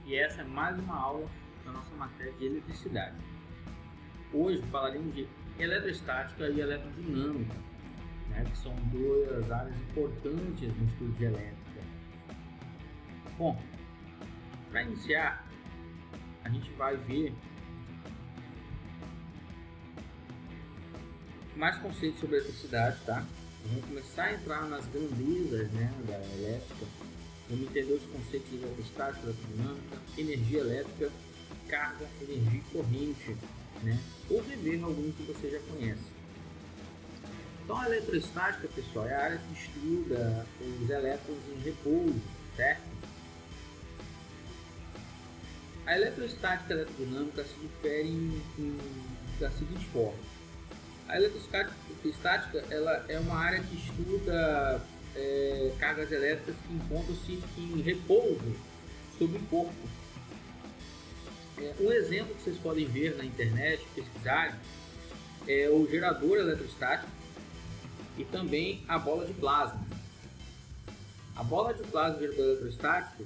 e essa é mais uma aula da nossa matéria de eletricidade. Hoje falaremos de eletrostática e eletrodinâmica, né, que são duas áreas importantes no estudo de elétrica. Bom, para iniciar, a gente vai ver mais conceitos sobre eletricidade, tá? Vamos começar a entrar nas grandezas, né, da elétrica. Vamos entender os conceitos de eletrostática, eletrodinâmica, energia elétrica, carga, energia e corrente, né? Ou rever algum que você já conhece. Então a eletrostática, pessoal, é a área que estuda os elétrons em repouso, certo? A eletrostática e a eletrodinâmica se diferem da seguinte forma. A eletrostática ela é uma área que estuda cargas elétricas que encontram-se em repouso sobre o corpo. Um exemplo que vocês podem ver na internet, pesquisarem, é o gerador eletrostático e também a bola de plasma. A bola de plasma e o gerador eletrostático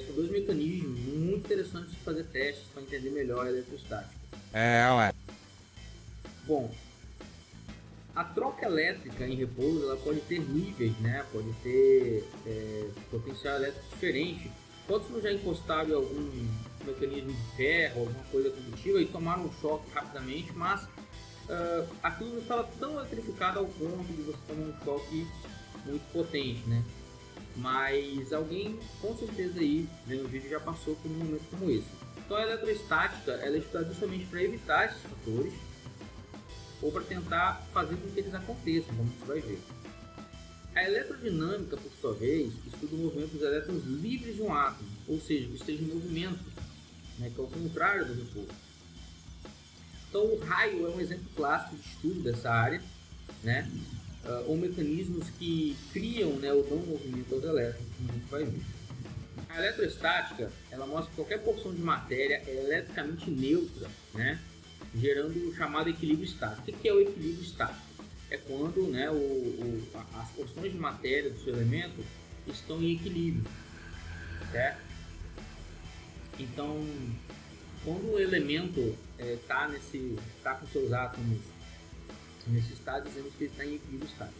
são dois mecanismos muito interessantes de fazer testes para entender melhor a eletrostática. Bom, a troca elétrica em repouso ela pode ter níveis, né? Pode ter potencial elétrico diferente. Quantos não já encostaram em algum mecanismo de ferro, alguma coisa condutiva e tomaram um choque rapidamente, mas aquilo não estava tão eletrificado ao ponto de você tomar um choque muito potente, né? Mas alguém com certeza aí vendo o vídeo já passou por um momento como esse. Então a eletrostática ela é estudada justamente para evitar esses fatores ou para tentar fazer com que eles aconteçam, como você vai ver. A eletrodinâmica, por sua vez, estuda o movimento dos elétrons livres de um átomo, ou seja, que esteja em movimento, né, que é o contrário do repouso. Então o raio é um exemplo clássico de estudo dessa área, né, ou mecanismos que criam, né, ou dão movimento aos elétrons, como a gente vai ver. A eletrostática ela mostra que qualquer porção de matéria é eletricamente neutra, né, gerando o chamado equilíbrio estático. O que é o equilíbrio estático? É quando, né, as porções de matéria do seu elemento estão em equilíbrio, certo? Então, quando o elemento está com seus átomos nesse estado, dizemos que ele está em equilíbrio estático.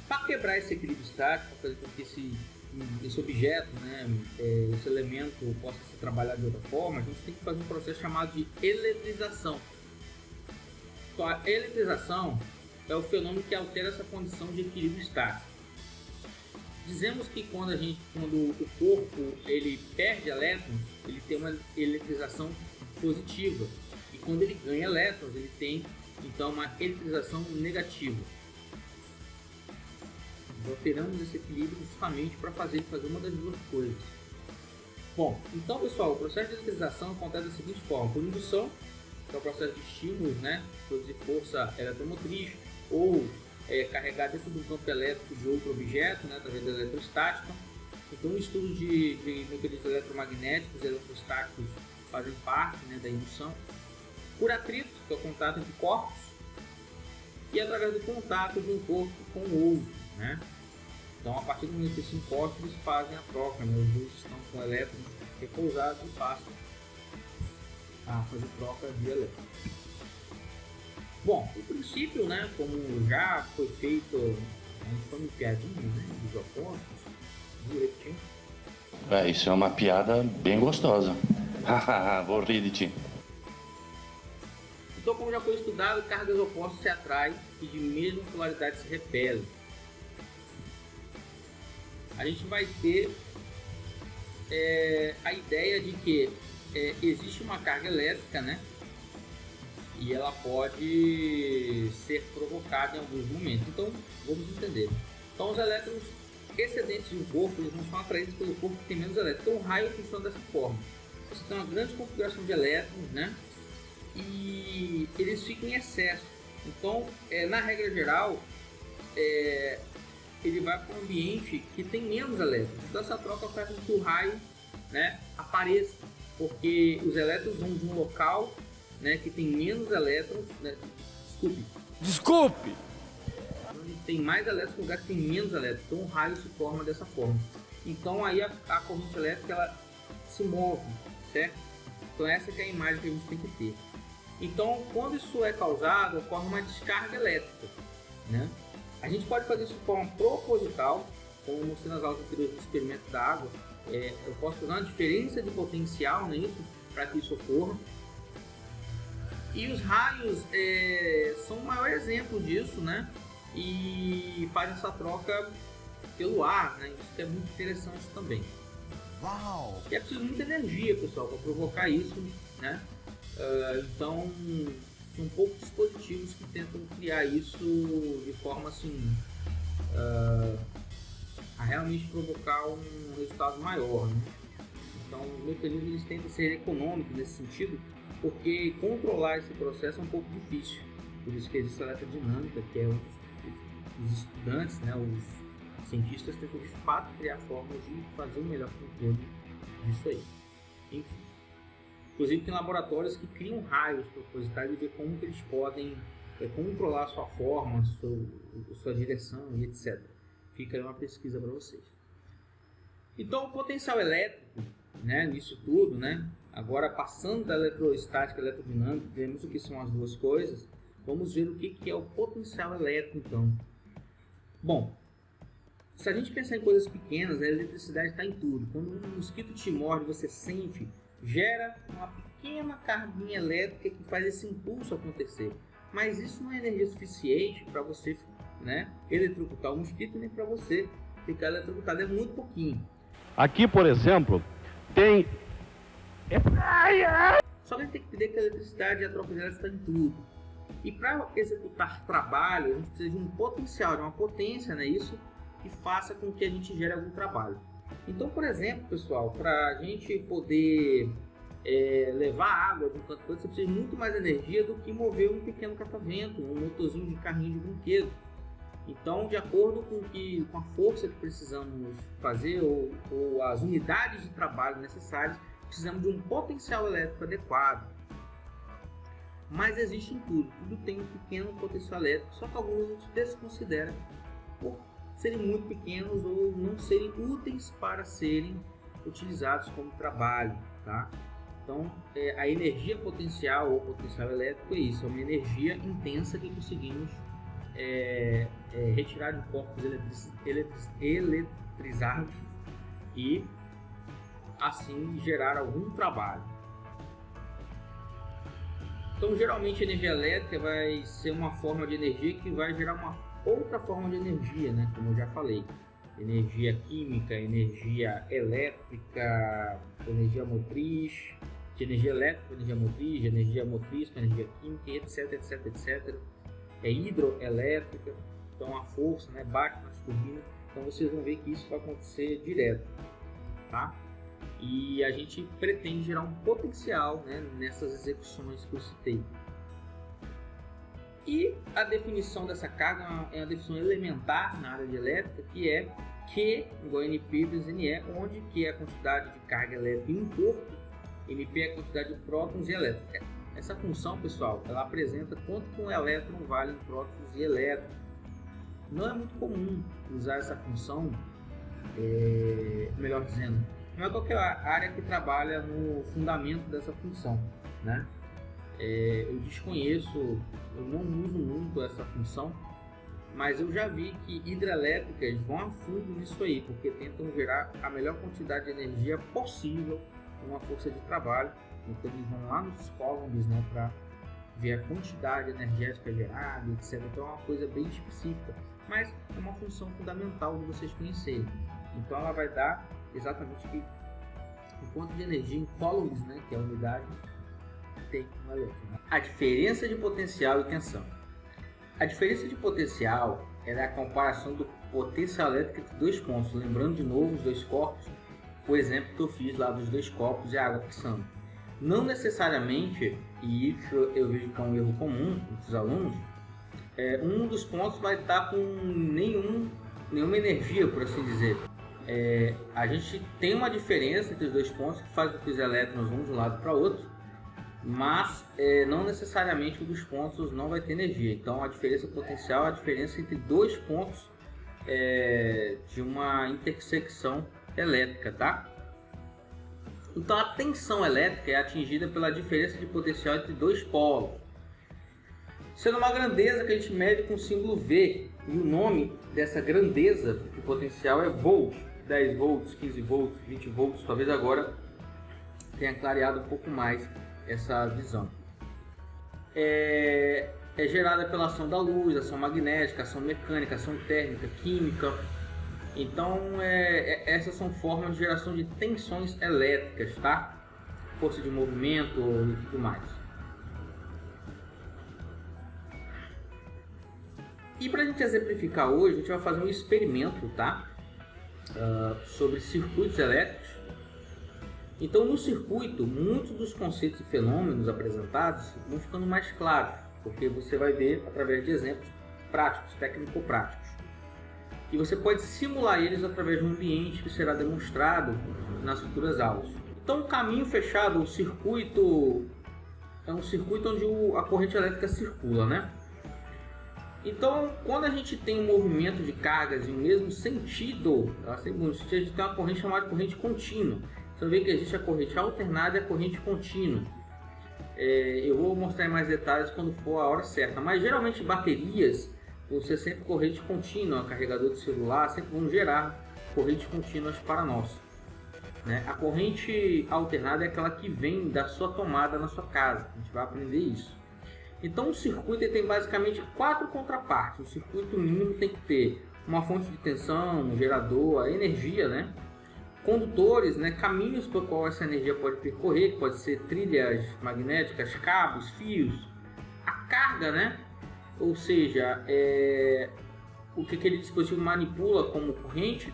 Para quebrar esse equilíbrio estático, para fazer com que esse objeto, né, esse elemento possa ser trabalhado de outra forma, a gente tem que fazer um processo chamado de eletrização. Então, a eletrização é o fenômeno que altera essa condição de equilíbrio estático. Dizemos que quando o corpo ele perde elétrons, ele tem uma eletrização positiva, e quando ele ganha elétrons, ele tem então uma eletrização negativa. Alteramos esse equilíbrio justamente para fazer uma das duas coisas. Bom, então pessoal, o processo de eletrização acontece da seguinte forma: por indução, que é o processo de estímulos, né, produzir força eletromotriz ou carregar dentro do campo elétrico de outro objeto, né, através da eletrostática. Então o estudo de mecanismos eletromagnéticos e eletrostáticos fazem parte, né, da indução. Por atrito, que é o contato entre corpos, e através do contato de um corpo com o outro, né? Então, a partir do momento que eles se encostam, eles fazem a troca, né? Os dois estão com elétrons repousados e passam a fazer troca de elétrons. Bom, o princípio, né, como já foi feito, a gente foi uma piadinha, né, dos opostos, direitinho. Isso é uma piada bem gostosa. Vou rir de ti. Então, como já foi estudado, cargas opostas se atraem e de mesma polaridade se repelem. A gente vai ter a ideia de que existe uma carga elétrica, né? E ela pode ser provocada em alguns momentos. Então, vamos entender. Então, os elétrons excedentes do corpo eles não são atraídos pelo corpo que tem menos elétrons. Então, o raio funciona dessa forma. Você tem uma grande configuração de elétrons, né? E eles ficam em excesso. Então, na regra geral, ele vai para um ambiente que tem menos elétrons. Então, essa troca faz com que o raio, né, apareça, porque os elétrons vão de um local, né, que tem menos elétrons, né, Desculpe! onde tem mais elétrons, no lugar que tem menos elétrons. Então, o raio se forma dessa forma. Então aí a corrente elétrica ela se move, certo? Então essa que é a imagem que a gente tem que ter. Então quando isso é causado, ocorre uma descarga elétrica, né? A gente pode fazer isso de forma proposital, como eu mostrei nas aulas anteriores do experimento da água. Eu posso fazer uma diferença de potencial nisso para que isso ocorra. E os raios são o maior exemplo disso, né? E faz essa troca pelo ar, né? Isso que é muito interessante também. Uau! E é preciso muita energia, pessoal, para provocar isso, né? Então, são poucos dispositivos que tentam criar isso de forma assim a realmente provocar um resultado maior, né? Então, os mecanismos eles tentam ser econômicos nesse sentido, porque controlar esse processo é um pouco difícil. Por isso que existe a eletrodinâmica, que é os estudantes, né, os cientistas tentam de fato criar formas de fazer um melhor controle disso aí. Enfim. Inclusive tem laboratórios que criam raios propositais e ver como que eles podem controlar a sua forma, sua direção e etc. Fica aí uma pesquisa para vocês. Então o potencial elétrico, né, nisso tudo, né, agora passando da eletrostática e eletrodinâmica, vemos o que são as duas coisas, vamos ver o que é o potencial elétrico então. Bom, se a gente pensar em coisas pequenas, a eletricidade está em tudo. Quando um mosquito te morde, você sente, gera uma pequena carguinha elétrica que faz esse impulso acontecer. Mas isso não é energia suficiente para você, né, eletrocutar o mosquito, nem para você ficar eletrocutado, é muito pouquinho. Aqui, por exemplo, tem... Só que a gente tem que entender que a eletricidade e a troca de elétrica está em tudo. E para executar trabalho, a gente precisa de um potencial, de uma potência, né, isso que faça com que a gente gere algum trabalho. Então, por exemplo, pessoal, para a gente poder levar água de um canto para outro, você precisa de muito mais energia do que mover um pequeno catavento, um motorzinho de carrinho de brinquedo. Então, de acordo com a força que precisamos fazer ou as unidades de trabalho necessárias, precisamos de um potencial elétrico adequado. Mas existe em tudo tem um pequeno potencial elétrico, só que alguns a gente desconsidera por serem muito pequenos ou não serem úteis para serem utilizados como trabalho, tá? Então, a energia potencial ou potencial elétrico é isso, é uma energia intensa que conseguimos retirar de corpos eletrizados e assim gerar algum trabalho. Então, geralmente a energia elétrica vai ser uma forma de energia que vai gerar uma outra forma de energia, né? Como eu já falei, energia química, energia elétrica, energia motriz, de energia elétrica para energia motriz, de energia motriz para energia química, etc, etc, etc. É hidroelétrica, então a força, né, bate nas turbinas. Então vocês vão ver que isso vai acontecer direto, tá? E a gente pretende gerar um potencial, né, nessas execuções que eu citei. E a definição dessa carga é uma definição elementar na área de elétrica, que é Q igual a NP vezes NE, onde Q é a quantidade de carga elétrica em um corpo, NP é a quantidade de prótons e elétrons. Essa função, pessoal, ela apresenta quanto que um elétron vale em prótons e elétrons. Não é muito comum usar essa função, melhor dizendo, não é qualquer área que trabalha no fundamento dessa função, né? Eu desconheço, eu não uso muito essa função, mas eu já vi que hidrelétricas vão a fundo nisso aí, porque tentam gerar a melhor quantidade de energia possível com uma força de trabalho. Então eles vão lá nos coulombs, né, para ver a quantidade energética gerada, etc. Então é uma coisa bem específica, mas é uma função fundamental de vocês conhecerem. Então ela vai dar exatamente o quanto de energia em coulombs, né, que é a unidade, tem uma elétron. A diferença de potencial e tensão. A diferença de potencial é a comparação do potencial elétrico entre dois pontos. Lembrando de novo os dois corpos, o exemplo que eu fiz lá dos dois copos e a água passando. Não necessariamente, e isso eu vejo que é um erro comum entre os alunos, um dos pontos vai estar com nenhuma energia, por assim dizer. A gente tem uma diferença entre os dois pontos que faz com que os elétrons vão de um lado para o outro, mas não necessariamente um dos pontos não vai ter energia. Então a diferença potencial é a diferença entre dois pontos de uma intersecção elétrica, tá? Então a tensão elétrica é atingida pela diferença de potencial entre dois polos, sendo uma grandeza que a gente mede com o símbolo V, e o nome dessa grandeza de potencial é volt, 10 volts, 15 volts, 20 volts, talvez agora tenha clareado um pouco mais essa visão. É gerada pela ação da luz, ação magnética, ação mecânica, ação térmica, química. Então essas são formas de geração de tensões elétricas, tá? Força de movimento e tudo mais. E para a gente exemplificar hoje, a gente vai fazer um experimento, tá? Sobre circuitos elétricos. Então no circuito, muitos dos conceitos e fenômenos apresentados vão ficando mais claros, porque você vai ver através de exemplos práticos, técnico-práticos. E você pode simular eles através de um ambiente que será demonstrado nas futuras aulas. Então o caminho fechado, o circuito, é um circuito onde a corrente elétrica circula, né? Então, quando a gente tem um movimento de cargas em um mesmo sentido, a gente tem uma corrente chamada de corrente contínua. Você vê que existe a corrente alternada e a corrente contínua. Eu vou mostrar em mais detalhes quando for a hora certa, mas geralmente baterias, você sempre corrente contínua, carregador de celular, sempre vão gerar correntes contínuas para nós, né? A corrente alternada é aquela que vem da sua tomada na sua casa, a gente vai aprender isso. Então o circuito tem basicamente 4 contrapartes. O circuito mínimo tem que ter uma fonte de tensão, um gerador, a energia, né? Condutores, né? Caminhos por qual essa energia pode percorrer, que pode ser trilhas magnéticas, cabos, fios. A carga, né? Ou seja, o que aquele dispositivo manipula como corrente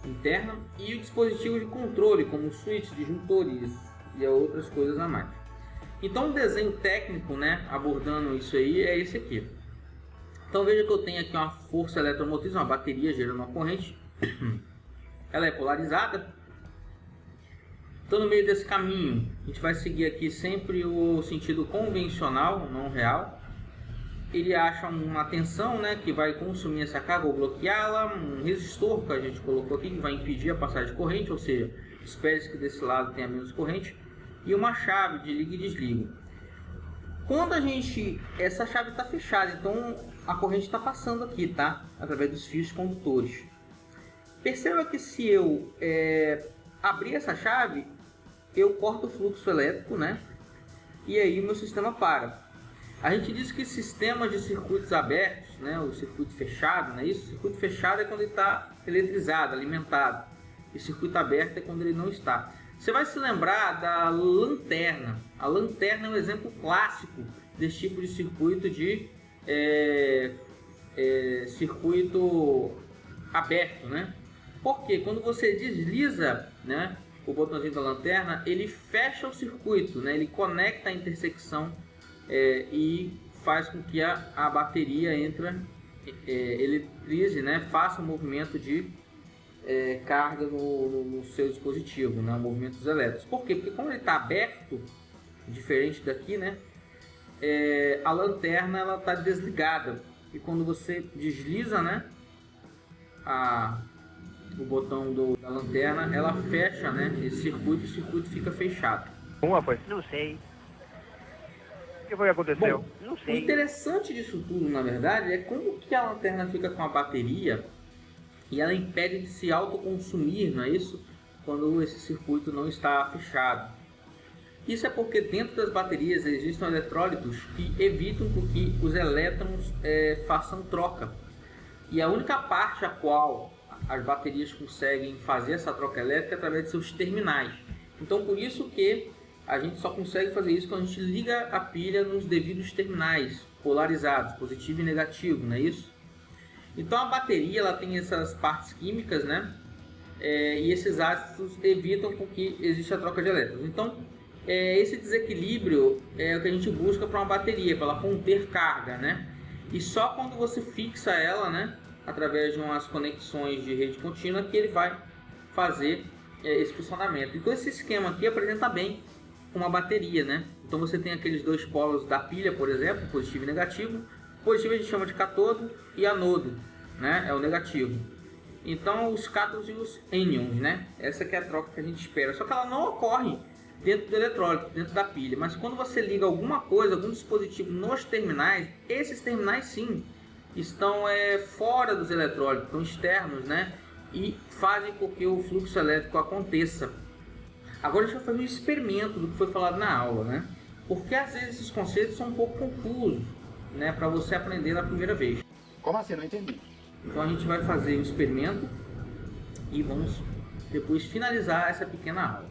interna, e o dispositivo de controle, como switches, disjuntores e outras coisas a mais. Então o desenho técnico, né, abordando isso aí, é esse aqui. Então veja que eu tenho aqui uma força eletromotriz, uma bateria gerando uma corrente. Ela é polarizada. Então no meio desse caminho, a gente vai seguir aqui sempre o sentido convencional, não real. Ele acha uma tensão, né, que vai consumir essa carga ou bloqueá-la, um resistor que a gente colocou aqui que vai impedir a passagem de corrente, ou seja, espere-se que desse lado tenha menos corrente, e uma chave de liga e desliga. Quando essa chave está fechada, então a corrente está passando aqui, tá? Através dos fios condutores. Perceba que se eu abrir essa chave, eu corto o fluxo elétrico, né? E aí o meu sistema para. A gente diz que sistemas de circuitos abertos, né? O circuito fechado, não é isso? O circuito fechado é quando ele está eletrizado, alimentado. E o circuito aberto é quando ele não está. Você vai se lembrar da lanterna. A lanterna é um exemplo clássico desse tipo de circuito circuito aberto, né? Porque quando você desliza, né, o botãozinho da lanterna, ele fecha o circuito, né? Ele conecta a intersecção e faz com que a bateria eletrize, né? Faça um movimento de carga no seu dispositivo, né? Movimentos elétricos. Por quê? Porque como ele está aberto, diferente daqui, né? A lanterna ela está desligada, e quando você desliza, né, o botão da lanterna, ela fecha, né, esse circuito, e o circuito fica fechado. Foi? Não sei. O que foi que aconteceu? Bom, não sei. O interessante disso tudo, na verdade, é como que a lanterna fica com a bateria e ela impede de se autoconsumir, não é isso? Quando esse circuito não está fechado. Isso é porque dentro das baterias existem eletrólitos que evitam que os elétrons façam troca. E a única parte a qual as baterias conseguem fazer essa troca elétrica é através de seus terminais. Então por isso que a gente só consegue fazer isso quando a gente liga a pilha nos devidos terminais polarizados, positivo e negativo, não é isso? Então a bateria ela tem essas partes químicas, né? E esses ácidos evitam que exista a troca de elétrons. Então esse desequilíbrio é o que a gente busca para uma bateria, para ela conter carga, né? E só quando você fixa ela, né, através de umas conexões de rede contínua, que ele vai fazer esse funcionamento. Então esse esquema aqui apresenta bem uma bateria, né? Então você tem aqueles dois polos da pilha, por exemplo, positivo e negativo. Positivo a gente chama de cátodo e anodo, né? É o negativo. Então os cátions e os ânions, né? Essa que é a troca que a gente espera. Só que ela não ocorre dentro do eletrólito, dentro da pilha. Mas quando você liga alguma coisa, algum dispositivo nos terminais, esses terminais sim estão fora dos eletrólitos, estão externos, né? E fazem com que o fluxo elétrico aconteça. Agora a gente vai fazer um experimento do que foi falado na aula, né? Porque às vezes esses conceitos são um pouco confusos, né? Para você aprender na primeira vez. Como assim? Não entendi. Então a gente vai fazer um experimento e vamos depois finalizar essa pequena aula.